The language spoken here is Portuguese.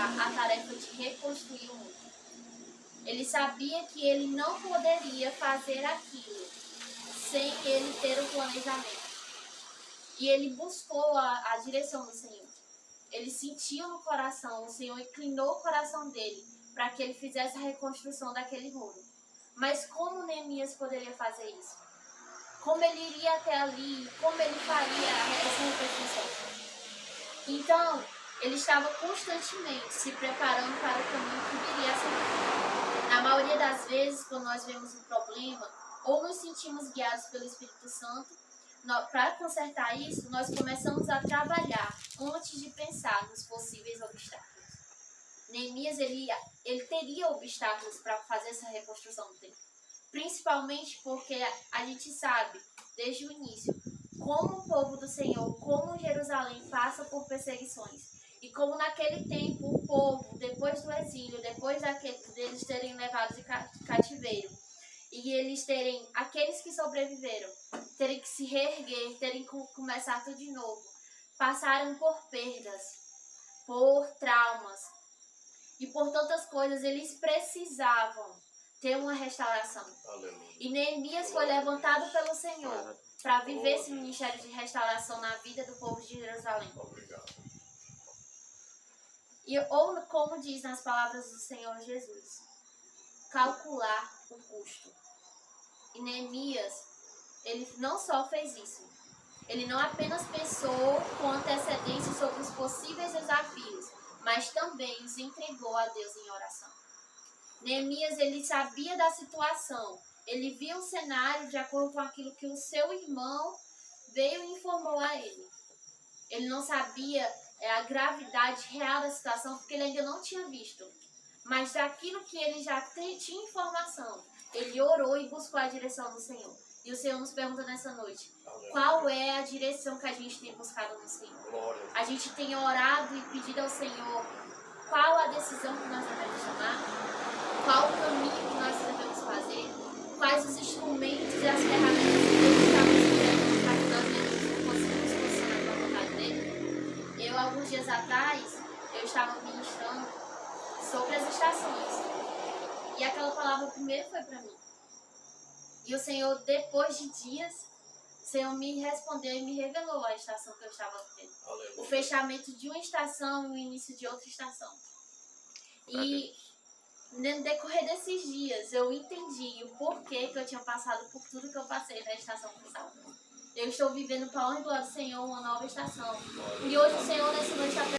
a tarefa de reconstruir o mundo. Ele sabia que ele não poderia fazer aquilo sem ele ter um planejamento. E ele buscou a direção do Senhor. Ele sentiu no coração, o Senhor inclinou o coração dele para que ele fizesse a reconstrução daquele muro. Mas como Neemias poderia fazer isso? Como ele iria até ali? Como ele faria essa reconstrução? Então, ele estava constantemente se preparando para o caminho que viria a seguir. Na maioria das vezes, quando nós vemos um problema, ou nos sentimos guiados pelo Espírito Santo, para consertar isso, nós começamos a trabalhar antes de pensar nos possíveis obstáculos. Neemias, ele teria obstáculos para fazer essa reconstrução do templo. Principalmente porque a gente sabe, desde o início, como o povo do Senhor, como Jerusalém passa por perseguições. E como naquele tempo o povo, depois do exílio, depois deles terem levado de cativeiro, e eles terem, aqueles que sobreviveram, terem que se reerguer, terem que começar tudo de novo, passaram por perdas, por traumas e por tantas coisas. Eles precisavam ter uma restauração. Aleluia. E Neemias foi levantado pelo Senhor para viver esse ministério de restauração na vida do povo de Jerusalém. Obrigado. Ou como diz nas palavras do Senhor Jesus, calcular o custo. E Neemias, ele não só fez isso, ele não apenas pensou com antecedência sobre os possíveis desafios, mas também os entregou a Deus em oração. Neemias, ele sabia da situação, ele viu o cenário de acordo com aquilo que o seu irmão veio e informou a ele. Ele não sabia a gravidade real da situação, porque ele ainda não tinha visto. Mas daquilo que ele já tinha informação, ele orou e buscou a direção do Senhor. E o Senhor nos pergunta nessa noite, qual é a direção que a gente tem buscado no Senhor? A gente tem orado e pedido ao Senhor qual a decisão que nós devemos tomar, qual o caminho que nós devemos fazer, quais os instrumentos e as ferramentas que Deus está nos dando para que nós possamos funcionar com a vontade dele. Alguns dias atrás, eu estava ministrando sobre as estações. E aquela palavra primeiro foi para mim. E o Senhor, depois de dias, o Senhor me respondeu e me revelou a estação que eu estava vivendo. O fechamento de uma estação e o início de outra estação. E no decorrer desses dias, eu entendi o porquê que eu tinha passado por tudo que eu passei na estação passada. Eu estou vivendo para a honra e glória do Senhor uma nova estação. E hoje o Senhor, nessa noite, está